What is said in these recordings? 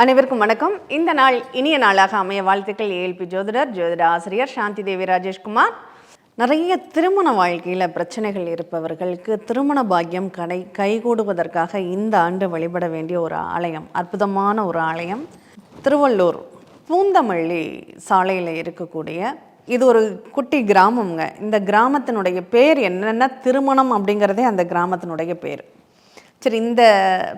அனைவருக்கும் வணக்கம். இந்த நாள் இனிய நாளாக அமைய வாழ்த்துக்கள். ஏஎல்பி ஜோதிட ஆசிரியர் சாந்தி தேவி ராஜேஷ்குமார். நிறைய திருமண வாழ்க்கையில் பிரச்சனைகள் இருப்பவர்களுக்கு திருமண பாக்கியம் கைகூடுவதற்காக இந்த ஆண்டு வழிபட வேண்டிய ஒரு ஆலயம், அற்புதமான ஒரு ஆலயம், திருவள்ளூர் பூந்தமல்லி சாலையில் இருக்கக்கூடிய இது ஒரு குட்டி கிராமங்க. இந்த கிராமத்தினுடைய பேர் என்னென்னா திருமணம் அப்படிங்கிறதே அந்த கிராமத்தினுடைய பேர். சரி, இந்த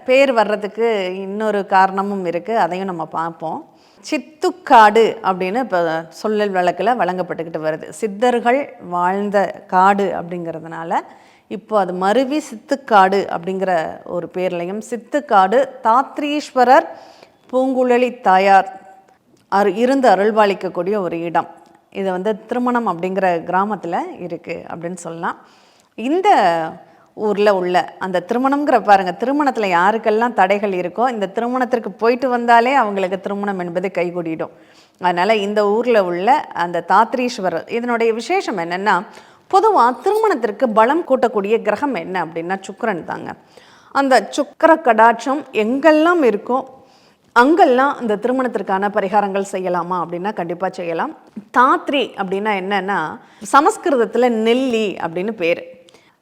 பேர் வர்றதுக்கு இன்னொரு காரணமும் இருக்குது, அதையும் நம்ம பார்ப்போம். சித்துக்காடு அப்படின்னு இப்போ சொல்லல் வழக்கில் வழங்கப்பட்டுக்கிட்டு வருது. சித்தர்கள் வாழ்ந்த காடு அப்படிங்கிறதுனால இப்போ அது மருவி சித்துக்காடு அப்படிங்கிற ஒரு பேர்லையும், சித்துக்காடு தாத்ரீஸ்வரர் பூங்குழலி தாயார் இருந்து அருள்பாலிக்கக்கூடிய ஒரு இடம். இது திருமணம் அப்படிங்கிற கிராமத்தில் இருக்குது அப்படின்னு சொல்லலாம். இந்த ஊரில் உள்ள அந்த திருமணம்ங்கிற பாருங்கள், திருமணத்தில் யாருக்கெல்லாம் தடைகள் இருக்கோ இந்த திருமணத்திற்கு போயிட்டு வந்தாலே அவங்களுக்கு திருமணம் என்பது கைகூடிடும். அதனால் இந்த ஊரில் உள்ள அந்த தாத்ரீஸ்வரர், இதனுடைய விசேஷம் என்னென்னா, பொதுவாக திருமணத்திற்கு பலம் கூட்டக்கூடிய கிரகம் என்ன அப்படின்னா சுக்கிரன் தாங்க. அந்த சுக்கிர கடாட்சம் எங்கெல்லாம் இருக்கோ அங்கெல்லாம் அந்த திருமணத்திற்கான பரிகாரங்கள் செய்யலாமா அப்படின்னா கண்டிப்பாக செய்யலாம். தாத்ரி அப்படின்னா என்னன்னா சமஸ்கிருதத்தில் நெல்லி அப்படின்னு பேர்.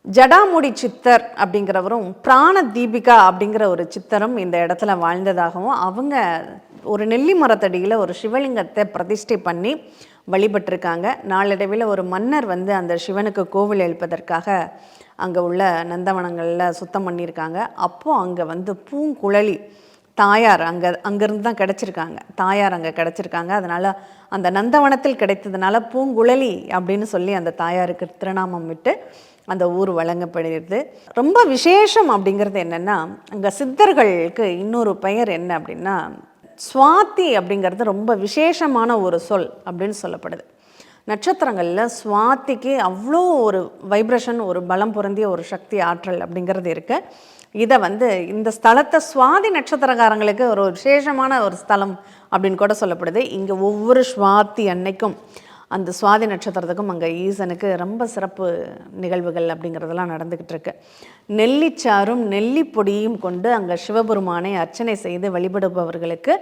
ஜடாமுடி சித்தர் அப்படிங்கிறவரும் பிராண தீபிகா அப்படிங்கிற ஒரு சித்தரும் இந்த இடத்துல வாழ்ந்ததாகவும், அவங்க ஒரு நெல்லி மரத்தடியில் ஒரு சிவலிங்கத்தை பிரதிஷ்டை பண்ணி வழிபட்டிருக்காங்க. நாளடைவில் ஒரு மன்னர் அந்த சிவனுக்கு கோவில் எழுப்பதற்காக அங்கே உள்ள நந்தவனங்களில் சுத்தம் பண்ணியிருக்காங்க. அப்போது அங்கே பூங்குழலி தாயார் அங்கேருந்து தான் கிடச்சிருக்காங்க. தாயார் அங்கே கிடச்சிருக்காங்க. அதனால் அந்த நந்தவனத்தில் கிடைத்ததுனால பூங்குழலி அப்படின்னு சொல்லி அந்த தாயாருக்கு திருநாமம் விட்டு அந்த ஊர் வழங்கப்படுகிறது. ரொம்ப விசேஷம் அப்படிங்கிறது என்னென்னா, அங்கே சித்தர்களுக்கு இன்னொரு பெயர் என்ன அப்படின்னா சுவாதி அப்படிங்கிறது ரொம்ப விசேஷமான ஒரு சொல் அப்படின்னு சொல்லப்படுது. நட்சத்திரங்களில் சுவாதிக்கு அவ்வளோ ஒரு வைப்ரேஷன், ஒரு பலம் பொருந்திய ஒரு சக்தி, ஆற்றல் அப்படிங்கிறது இருக்குது. இதை இந்த ஸ்தலத்தை சுவாதி நட்சத்திரக்காரங்களுக்கு ஒரு விசேஷமான ஒரு ஸ்தலம் அப்படின்னு கூட சொல்லப்படுது. இங்கே ஒவ்வொரு சுவாதி அன்னைக்கும் அந்த சுவாதி நட்சத்திரத்துக்கும் அங்கே ஈசனுக்கு ரொம்ப சிறப்பு நிகழ்வுகள் அப்படிங்கிறதெல்லாம் நடந்துக்கிட்டு இருக்கு. நெல்லிச்சாரும் நெல்லிப்பொடியும் கொண்டு அங்கே சிவபெருமானை அர்ச்சனை செய்து வழிபடுபவர்களுக்கு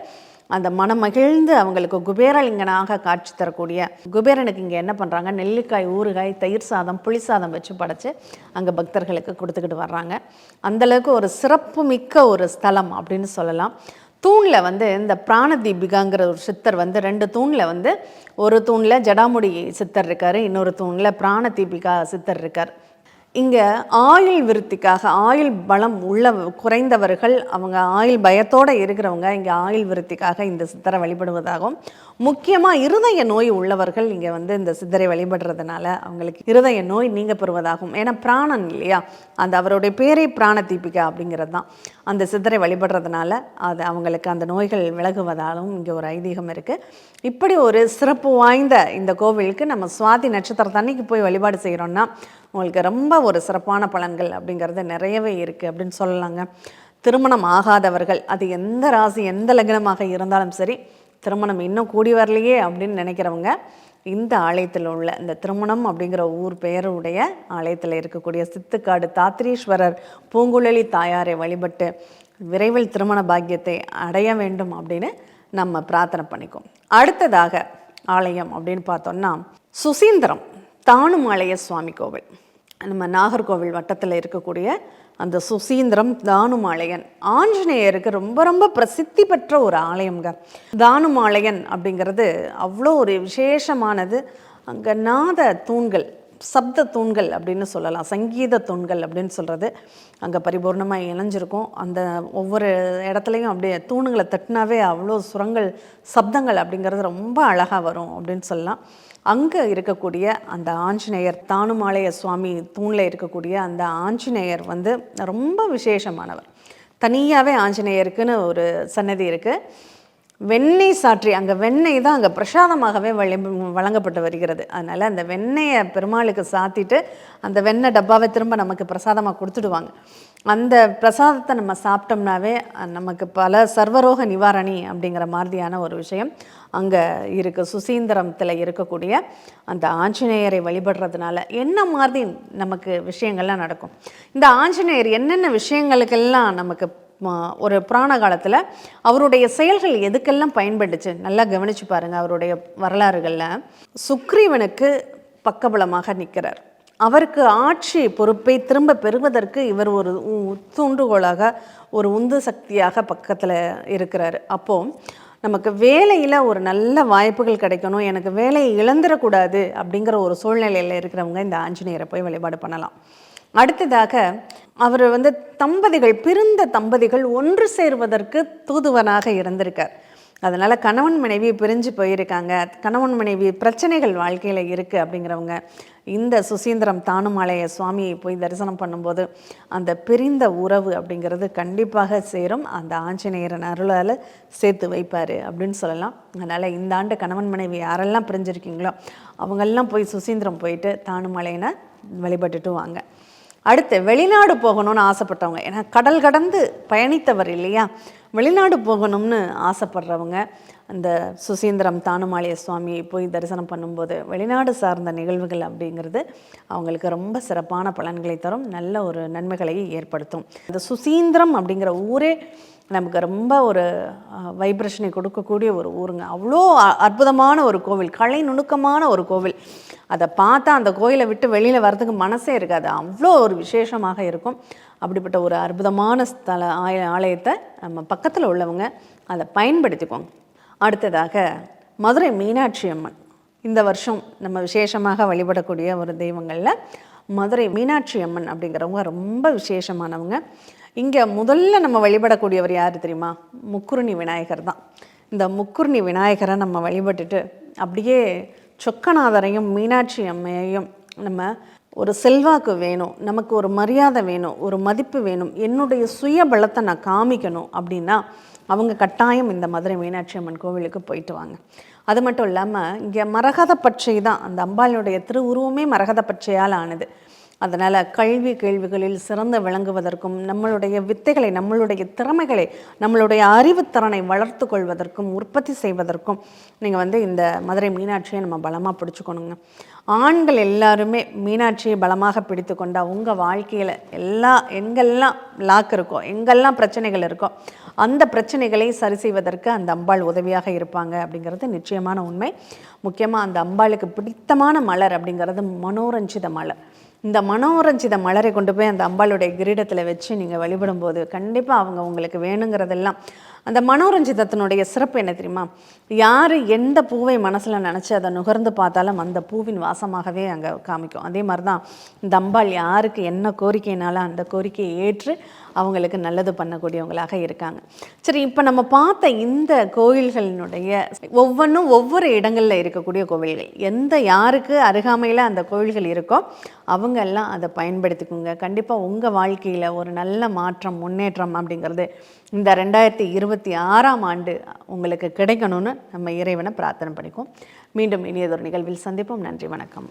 அந்த மனமகிழ்ந்து அவங்களுக்கு குபேரலிங்கனாக காட்சி தரக்கூடிய குபேரனுக்கு இங்கே என்ன பண்ணுறாங்க, நெல்லிக்காய் ஊறுகாய் தயிர் சாதம் புளி சாதம் வச்சு படைச்சு அங்கே பக்தர்களுக்கு கொடுத்துக்கிட்டு வர்றாங்க. அந்தளவுக்கு ஒரு சிறப்பு மிக்க ஒரு ஸ்தலம் அப்படின்னு சொல்லலாம். தூணில் இந்த பிராணதீபிகாங்கிற ஒரு சித்தர் 2 தூணில் ஒரு தூணில் ஜடாமுடி சித்தர் இருக்கார், இன்னொரு தூணில் பிராணதீபிகா சித்தர் இருக்கார். இங்கே ஆயுள் விருத்திக்காக, ஆயுள் பலம் உள்ள குறைந்தவர்கள், அவங்க ஆயுள் பயத்தோடு இருக்கிறவங்க இங்கே ஆயுள் விருத்திக்காக இந்த சித்தரை வழிபடுவதாகவும், முக்கியமாக இருதய நோய் உள்ளவர்கள் இங்கே இந்த சித்தரை வழிபடுறதுனால அவங்களுக்கு இருதய நோய் நீங்க பெறுவதாகவும், ஏன்னா பிராணன் இல்லையா, அவருடைய பேரே பிராணதீபிகா அப்படிங்கிறது தான். அந்த சித்தரை வழிபடுறதுனால அது அவங்களுக்கு அந்த நோய்கள் விலகுவதாலும் இங்கே ஒரு ஐதீகம் இருக்குது. இப்படி ஒரு சிறப்பு வாய்ந்த இந்த கோவிலுக்கு நம்ம சுவாதி நட்சத்திரத்தன்னைக்கு போய் வழிபாடு செய்கிறோன்னா உங்களுக்கு ரொம்ப ஒரு சிறப்பான பலன்கள் அப்படிங்கிறது நிறையவே இருக்குது அப்படின்னு சொல்லலாங்க. திருமணம் ஆகாதவர்கள், அது எந்த ராசி எந்த லக்னமாக இருந்தாலும் சரி, திருமணம் இன்னும் கூடி வரலையே அப்படின்னு நினைக்கிறவங்க இந்த ஆலயத்தில் உள்ள இந்த திருமணம் அப்படிங்கிற ஊர் பெயருடைய ஆலயத்தில் இருக்கக்கூடிய சித்துக்காடு தாத்ரீஸ்வரர் பூங்குழலி தாயாரை வழிபட்டு விரைவில் திருமண பாக்கியத்தை அடைய வேண்டும் அப்படின்னு நம்ம பிரார்த்தனை பண்ணிக்கோம். அடுத்ததாக ஆலயம் அப்படின்னு பார்த்தோம்னா சுசீந்திரம் தானுமாலய சுவாமி கோவில், நம்ம நாகர்கோவில் வட்டத்தில் இருக்கக்கூடிய அந்த சுசீந்திரம் தானுமாலயன் ஆஞ்சநேயருக்கு ரொம்ப ரொம்ப பிரசித்தி பெற்ற ஒரு ஆலயம்ங்க. தானுமாலயன் அப்படிங்கிறது அவ்வளோ ஒரு விசேஷமானது. அங்கே நாத தூண்கள், சப்த தூண்கள் அப்படின்னு சொல்லலாம், சங்கீத தூண்கள் அப்படின்னு சொல்கிறது அங்கே பரிபூர்ணமாக இணைஞ்சிருக்கும். அந்த ஒவ்வொரு இடத்துலையும் அப்படியே தூணுங்களை தட்டினாவே அவ்வளோ சுரங்கள் சப்தங்கள் அப்படிங்கிறது ரொம்ப அழகாக வரும் அப்படின்னு சொல்லலாம். அங்கே இருக்கக்கூடிய அந்த ஆஞ்சநேயர், தானுமாலய சுவாமி தூணில் இருக்கக்கூடிய அந்த ஆஞ்சநேயர் ரொம்ப விசேஷமானவர். தனியாகவே ஆஞ்சநேயருக்குன்னு ஒரு சன்னதி இருக்குது. வெண்ணெய் சாற்றி, அங்கே வெண்ணெய் தான் அங்கே பிரசாதமாகவே வழங்கப்பட்டு வருகிறது. அதனால் அந்த வெண்ணெயை பெருமாளுக்கு சாத்திட்டு அந்த வெண்ணெய் டப்பாவை திரும்ப நமக்கு பிரசாதமாக கொடுத்துடுவாங்க. அந்த பிரசாதத்தை நம்ம சாப்பிட்டோம்னாவே நமக்கு பல சர்வரோக நிவாரணி அப்படிங்கிற மாதிரியான ஒரு விஷயம் அங்கே இருக்குது. சுசீந்திரத்தில் இருக்கக்கூடிய அந்த ஆஞ்சநேயரை வழிபடுறதுனால என்ன மாதிரி நமக்கு விஷயங்கள்லாம் நடக்கும். இந்த ஆஞ்சநேயர் என்னென்ன விஷயங்களுக்கெல்லாம் நமக்கு ஒரு புராண காலத்தில் அவருடைய செயல்கள் எதுக்கெல்லாம் பயன்பட்டுச்சு நல்லா கவனித்து பாருங்கள். அவருடைய வரலாறுகளில் சுக்ரீவனுக்கு பக்கபலமாக நிற்கிறார். அவருக்கு ஆட்சி பொறுப்பை திரும்ப பெறுவதற்கு இவர் ஒரு தூண்டுகோலாக, ஒரு உந்து சக்தியாக பக்கத்தில் இருக்கிறார். அப்போது நமக்கு வேலையில் ஒரு நல்ல வாய்ப்புகள் கிடைக்கணும், எனக்கு வேலையை இழந்துடக்கூடாது அப்படிங்கிற ஒரு சூழ்நிலையில் இருக்கிறவங்க இந்த ஆஞ்சநேயரை போய் வழிபாடு பண்ணலாம். அடுத்ததாக அவர் தம்பதிகள், பிரிந்த தம்பதிகள் ஒன்று சேருவதற்கு தூதுவனாக இருந்திருக்கார். அதனால் கணவன் மனைவி பிரிஞ்சு போயிருக்காங்க, கணவன் மனைவி பிரச்சனைகள் வாழ்க்கையில் இருக்குது அப்படிங்கிறவங்க இந்த சுசீந்திரம் தானுமாலய சுவாமியை போய் தரிசனம் பண்ணும்போது அந்த பிரிந்த உறவு அப்படிங்கிறது கண்டிப்பாக சேரும். அந்த ஆஞ்சநேயரன் அருளால் சேர்த்து வைப்பார் அப்படின்னு சொல்லலாம். அதனால் இந்த ஆண்டு கணவன் மனைவி யாரெல்லாம் பிரிஞ்சிருக்கீங்களோ அவங்கெல்லாம் போய் சுசீந்திரம் போயிட்டு தானுமாலையினை வழிபட்டுட்டு வாங்க. அடுத்து வெளிநாடு போகணும்னு ஆசைப்பட்டவங்க, ஏன்னா கடல் கடந்து பயணித்தவர் இல்லையா, வெளிநாடு போகணும்னு ஆசைப்படுறவங்க அந்த சுசீந்திரம் தானுமாலய சுவாமியை போய் தரிசனம் பண்ணும்போது வெளிநாடு சார்ந்த நிகழ்வுகள் அப்படிங்கிறது அவங்களுக்கு ரொம்ப சிறப்பான பலன்களை தரும், நல்ல ஒரு நன்மைகளை ஏற்படுத்தும். இந்த சுசீந்திரம் அப்படிங்கிற ஊரே நமக்கு ரொம்ப ஒரு வைப்ரேஷனை கொடுக்கக்கூடிய ஒரு ஊருங்க. அவ்வளோ அற்புதமான ஒரு கோவில், கலை நுணுக்கமான ஒரு கோவில். அதை பார்த்தா அந்த கோயிலை விட்டு வெளியில் வர்றதுக்கு மனசே இருக்காது, அவ்வளோ ஒரு விசேஷமாக இருக்கும். அப்படிப்பட்ட ஒரு அற்புதமான ஆலயத்தை நம்ம பக்கத்தில் உள்ளவங்க அதை பயன்படுத்திக்கோங்க. அடுத்ததாக மதுரை மீனாட்சி அம்மன். இந்த வருஷம் நம்ம விசேஷமாக வழிபடக்கூடிய ஒரு தெய்வங்களில் மதுரை மீனாட்சி அம்மன் அப்படிங்கிறவங்க ரொம்ப விசேஷமானவங்க. இங்கே முதல்ல நம்ம வழிபடக்கூடியவர் யார் தெரியுமா? முக்குருணி விநாயகர் தான். இந்த முக்குருணி விநாயகரை நம்ம வழிபட்டுட்டு அப்படியே சொக்கநாதரையும் மீனாட்சி அம்மையையும் நம்ம ஒரு செல்வாக்கு வேணும், நமக்கு ஒரு மரியாதை வேணும், ஒரு மதிப்பு வேணும், என்னுடைய சுய பலத்தை நான் காமிக்கணும் அப்படின்னா அவங்க கட்டாயம் இந்த மதுரை மீனாட்சி அம்மன் கோவிலுக்கு போயிட்டு வாங்க. அது மட்டும் இல்லாமல் இங்கே மரகத பச்சை தான், அந்த அம்பாளுடைய திருவுருவமே மரகத பச்சையால் ஆனது. அதனால் கல்வி கேள்விகளில் சிறந்து விளங்குவதற்கும், நம்மளுடைய வித்தைகளை, நம்மளுடைய திறமைகளை, நம்மளுடைய அறிவுத்திறனை வளர்த்து கொள்வதற்கும், உற்பத்தி செய்வதற்கும் நீங்கள் இந்த மதுரை மீனாட்சியை நம்ம பலமாக பிடிச்சிக்கணுங்க. ஆண்கள் எல்லாருமே மீனாட்சியை பலமாக பிடித்து கொண்டால் உங்கள் வாழ்க்கையில் எங்கெல்லாம் லாக் இருக்கோ, எங்கெல்லாம் பிரச்சனைகள் இருக்கோ அந்த பிரச்சனைகளை சரி செய்வதற்கு அந்த அம்பாள் உதவியாக இருப்பாங்க அப்படிங்கிறது நிச்சயமான உண்மை. முக்கியமாக அந்த அம்பாளுக்கு பிடித்தமான மலர் அப்படிங்கிறது மனோரஞ்சித மலர். இந்த மனோரஞ்சித மலரை கொண்டு போய் அந்த அம்பாளுடைய கிரீடத்தில் வச்சு நீங்கள் வழிபடும்போது கண்டிப்பாக அவங்க உங்களுக்கு வேணுங்கிறதெல்லாம். அந்த மனோரஞ்சிதத்தினுடைய சிறப்பு என்ன தெரியுமா? யார் எந்த பூவை மனசில் நினச்சி அதை நுகர்ந்து பார்த்தாலும் அந்த பூவின் வாசமாகவே அங்கே காமிக்கும். அதே மாதிரி தான் இந்த அம்பாள் யாருக்கு என்ன கோரிக்கைனாலும் அந்த கோரிக்கையை ஏற்று அவங்களுக்கு நல்லது பண்ணக்கூடியவங்களாக இருக்காங்க. சரி, இப்போ நம்ம பார்த்த இந்த கோயில்களினுடைய ஒவ்வொன்றும் ஒவ்வொரு இடங்களில் இருக்கக்கூடிய கோவில்கள், யாருக்கு அருகாமையில் அந்த கோவில்கள் இருக்கோ அவங்க எல்லாம் அதை பயன்படுத்திக்கோங்க. கண்டிப்பாக உங்கள் வாழ்க்கையில் ஒரு நல்ல மாற்றம், முன்னேற்றம் அப்படிங்கிறது இந்த 2026ஆம் ஆண்டு உங்களுக்கு கிடைக்கணும்னு நம்ம இறைவனை பிரார்த்தனை பண்ணிக்குவோம். மீண்டும் இனியதொரு நிகழ்வில் சந்திப்போம். நன்றி, வணக்கம்.